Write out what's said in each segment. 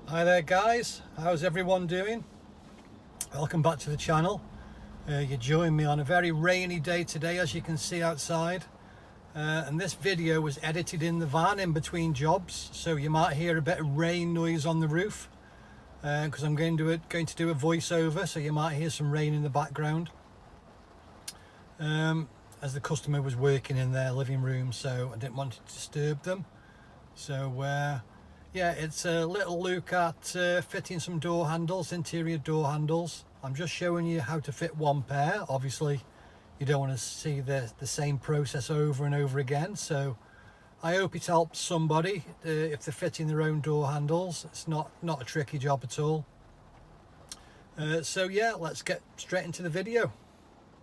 Hi there guys, how's everyone doing? Welcome back to the channel. You join me on a very rainy day today, as you can see outside, and this video was edited in the van in between jobs, so you might hear a bit of rain noise on the roof because I'm going to do a voiceover, so you might hear some rain in the background as the customer was working in their living room, so I didn't want to disturb them. So yeah, it's a little look at fitting some door handles, interior door handles. I'm just showing you how to fit one pair. Obviously you don't want to see the same process over and over again, so I hope it helps somebody if they're fitting their own door handles. It's not a tricky job at all. So yeah, let's get straight into the video.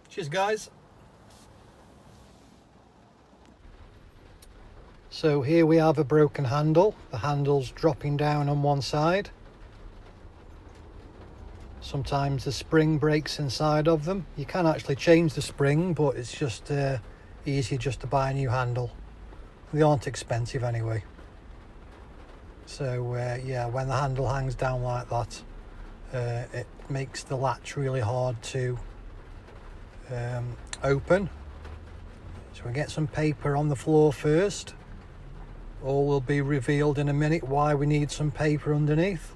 Cheers guys. So here we have a broken handle. The handle's dropping down on one side. Sometimes the spring breaks inside of them. You can actually change the spring, but it's just easier just to buy a new handle. They aren't expensive anyway. So yeah, when the handle hangs down like that, it makes the latch really hard to open. So we get some paper on the floor first. All will be revealed in a minute why we need some paper underneath.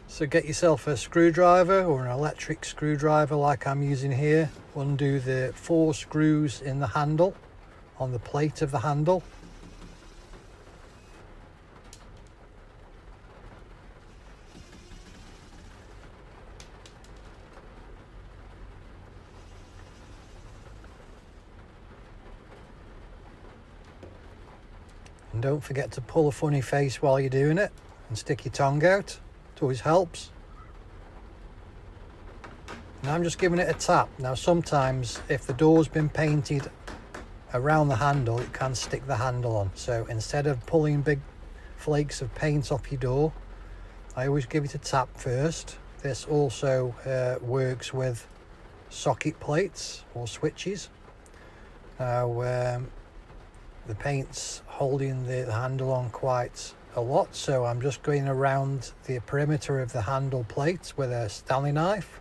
So get yourself a screwdriver or an electric screwdriver like I'm using here. Undo the 4 screws in the handle, on the plate of the handle. And don't forget to pull a funny face while you're doing it and stick your tongue out. It always helps. Now I'm just giving it a tap. Now sometimes if the door's been painted around the handle, it can stick the handle on. So instead of pulling big flakes of paint off your door, I always give it a tap first. This also works with socket plates or switches. Now the paint's holding the handle on quite a lot, so I'm just going around the perimeter of the handle plate with a Stanley knife,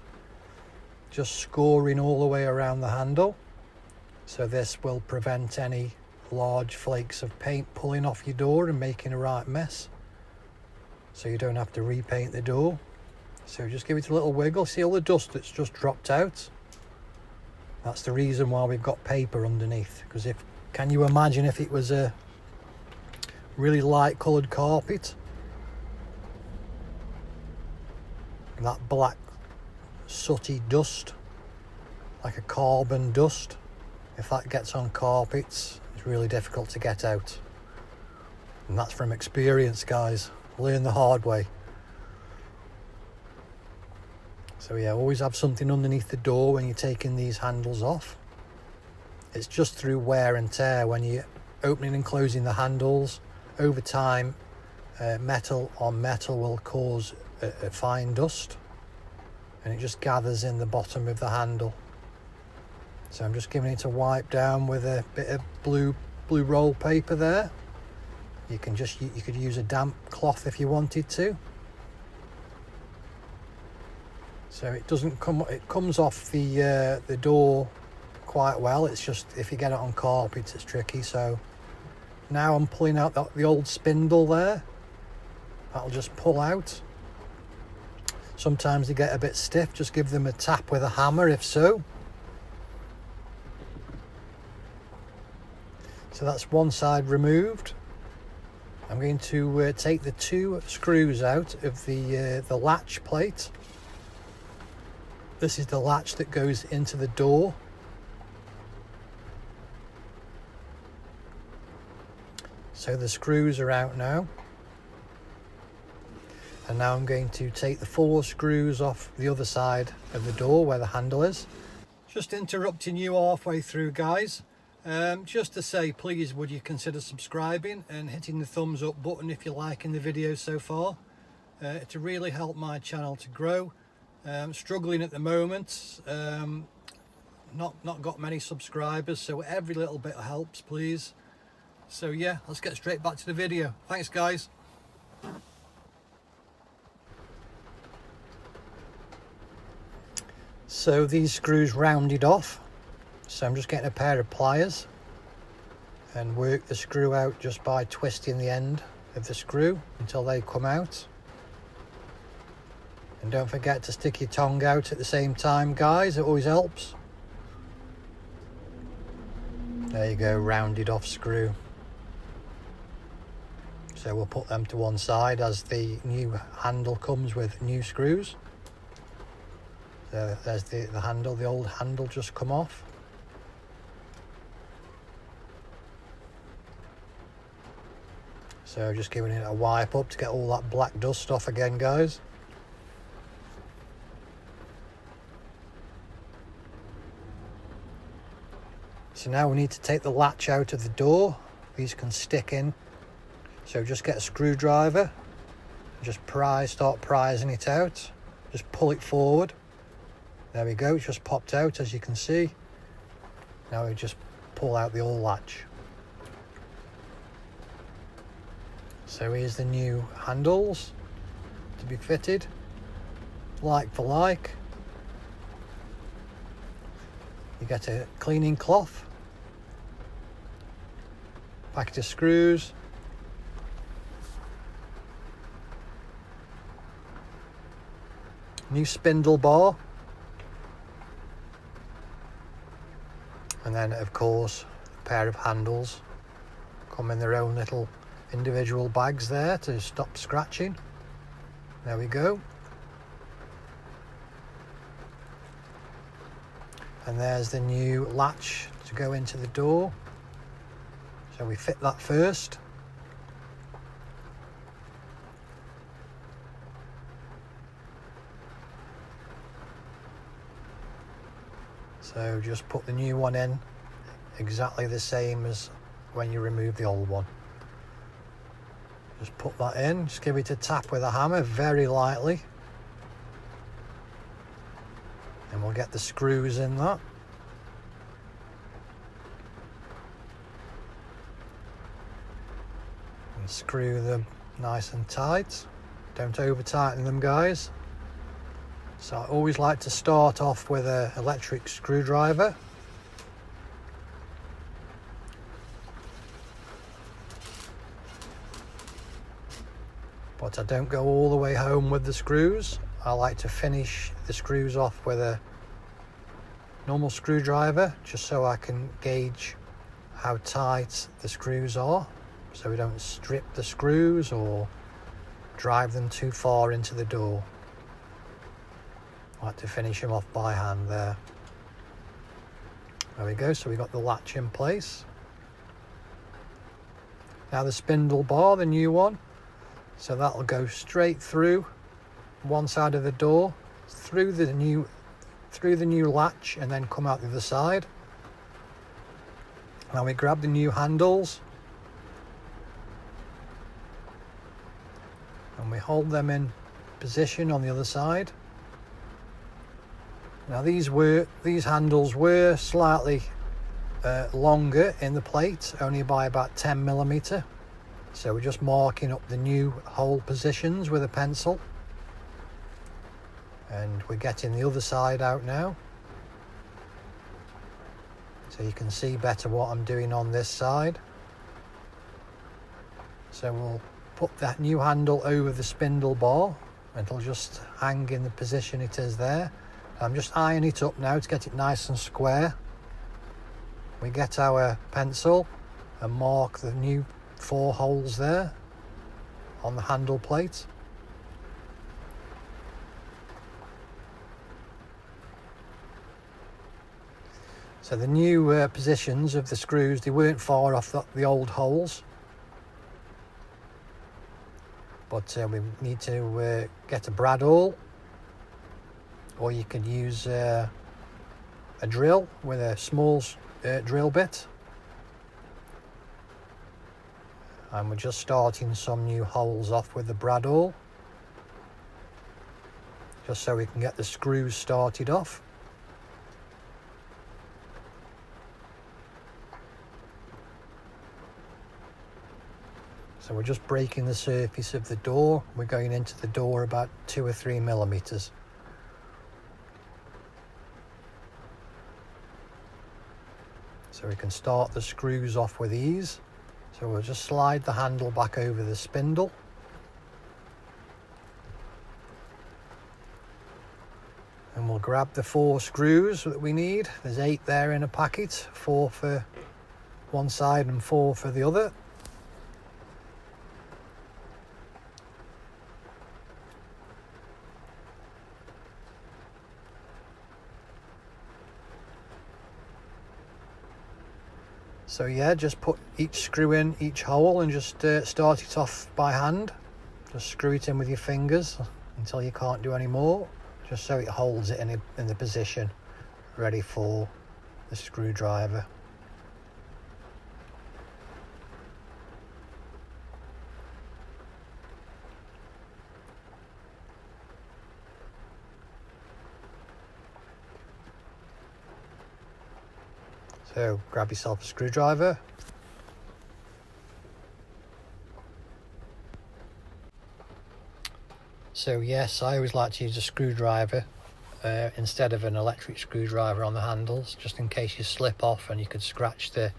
just scoring all the way around the handle. So this will prevent any large flakes of paint pulling off your door and making a right mess, so you don't have to repaint the door. So just give it a little wiggle. See all the dust that's just dropped out? That's the reason why we've got paper underneath, because can you imagine if it was a really light coloured carpet? And that black sooty dust, like a carbon dust, if that gets on carpets, it's really difficult to get out. And that's from experience, guys. Learn the hard way. So yeah, always have something underneath the door when you're taking these handles off. It's just through wear and tear when you're opening and closing the handles. Over time, metal on metal will cause a fine dust, and it just gathers in the bottom of the handle. So I'm just giving it a wipe down with a bit of blue roll paper there. You could use a damp cloth if you wanted to. So it comes off the door quite well. It's just if you get it on carpet, it's tricky. So now I'm pulling out the old spindle there. That'll just pull out. Sometimes they get a bit stiff, just give them a tap with a hammer if so. So that's one side removed. I'm going to take the 2 screws out of the latch plate. This is the latch that goes into the door. So the screws are out now. And now I'm going to take the 4 screws off the other side of the door where the handle is. Just interrupting you halfway through, guys. Just to say, please would you consider subscribing and hitting the thumbs up button if you're liking the video so far. To really help my channel to grow. Struggling at the moment. Not got many subscribers, so every little bit helps, please. So yeah, let's get straight back to the video. Thanks guys. So these screws rounded off, so I'm just getting a pair of pliers and work the screw out just by twisting the end of the screw until they come out. And don't forget to stick your tongue out at the same time guys, it always helps. There you go, rounded off screw. So we'll put them to one side as the new handle comes with new screws. So there's the handle, the old handle just come off. So just giving it a wipe up to get all that black dust off again guys. So now we need to take the latch out of the door. These can stick in. So just get a screwdriver, just start prising it out. Just pull it forward. There we go, it's just popped out as you can see. Now we just pull out the old latch. So here's the new handles to be fitted, like for like. You get a cleaning cloth, packet of screws, new spindle bar, and then of course a pair of handles come in their own little individual bags there to stop scratching. There we go. And there's the new latch to go into the door. So we fit that first. So just put the new one in exactly the same as when you remove the old one. Just put that in, just give it a tap with a hammer very lightly. And we'll get the screws in that. And screw them nice and tight. Don't over tighten them guys. So I always like to start off with an electric screwdriver. But I don't go all the way home with the screws. I like to finish the screws off with a normal screwdriver, just so I can gauge how tight the screws are, so we don't strip the screws or drive them too far into the door. I like to finish them off by hand there. There we go, so we got the latch in place. Now the spindle bar, the new one, so that'll go straight through one side of the door, through the new latch, and then come out the other side. Now we grab the new handles and we hold them in position on the other side. Now these handles were slightly longer in the plate, only by about 10mm. So we're just marking up the new hole positions with a pencil. And we're getting the other side out now, so you can see better what I'm doing on this side. So we'll put that new handle over the spindle bar and it'll just hang in the position it is there. I'm just eyeing it up now to get it nice and square. We get our pencil and mark the new 4 holes there on the handle plate. So the new positions of the screws, they weren't far off the old holes. But we need to get a brad awl, or you could use a drill with a small drill bit. And we're just starting some new holes off with the brad awl, just so we can get the screws started off. So we're just breaking the surface of the door. We're going into the door about 2 or 3 millimeters. So we can start the screws off with ease. So we'll just slide the handle back over the spindle. And we'll grab the 4 screws that we need. There's 8 there in a packet, 4 for one side and 4 for the other. So yeah, just put each screw in each hole and just start it off by hand. Just screw it in with your fingers until you can't do any more, just so it holds it in the position ready for the screwdriver. So grab yourself a screwdriver. So yes, I always like to use a screwdriver instead of an electric screwdriver on the handles, just in case you slip off and you could scratch the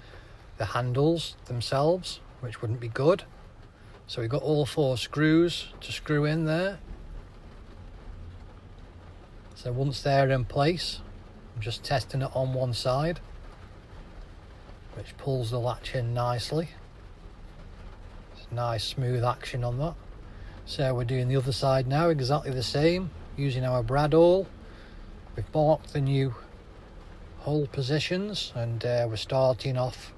handles themselves, which wouldn't be good. So we've got all 4 screws to screw in there. So once they're in place, I'm just testing it on one side, which pulls the latch in nicely. It's nice smooth action on that. So we're doing the other side now, exactly the same, using our brad awl. We've marked the new hole positions, and we're starting off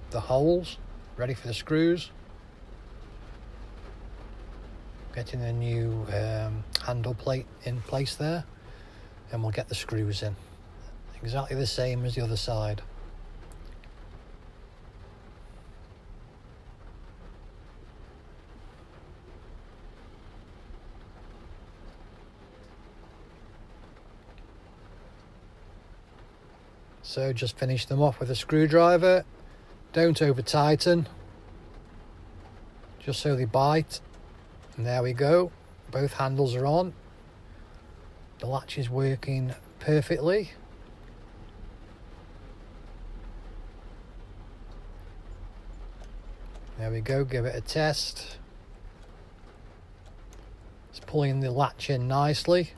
the holes, ready for the screws. Getting the new handle plate in place there, and we'll get the screws in. Exactly the same as the other side. So just finish them off with a screwdriver. Don't over tighten, just so they bite. And there we go, both handles are on. The latch is working perfectly. There we go, give it a test. It's pulling the latch in nicely.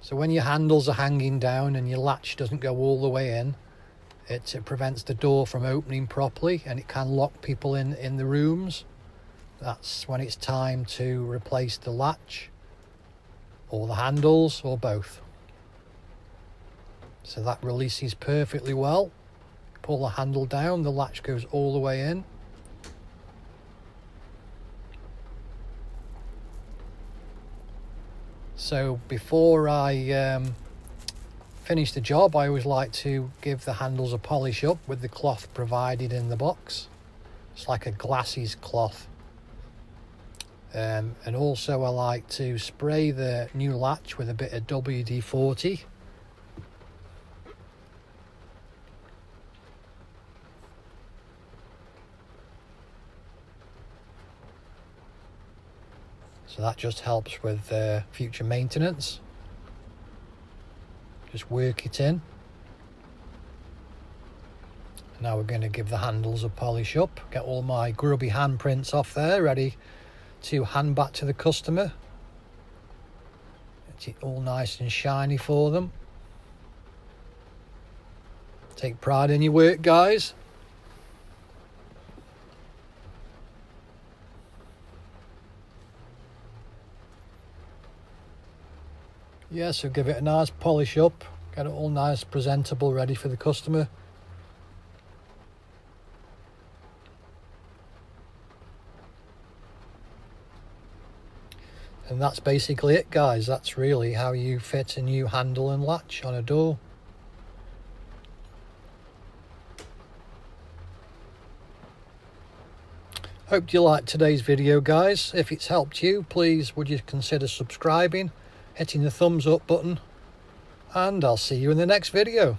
So when your handles are hanging down and your latch doesn't go all the way in, it prevents the door from opening properly, and it can lock people in the rooms. That's when it's time to replace the latch or the handles or both. So that releases perfectly well. Pull the handle down, the latch goes all the way in. So before I finish the job, I always like to give the handles a polish up with the cloth provided in the box. It's like a glasses cloth. And also I like to spray the new latch with a bit of WD-40. So that just helps with future maintenance. Just work it in. Now we're going to give the handles a polish up. Get all my grubby handprints off there, ready to hand back to the customer. Get it all nice and shiny for them. Take pride in your work, guys. Yeah, so give it a nice polish up, get it all nice, presentable, ready for the customer. And that's basically it, guys. That's really how you fit a new handle and latch on a door. Hope you liked today's video, guys. If it's helped you, please would you consider subscribing, hitting the thumbs up button, and I'll see you in the next video.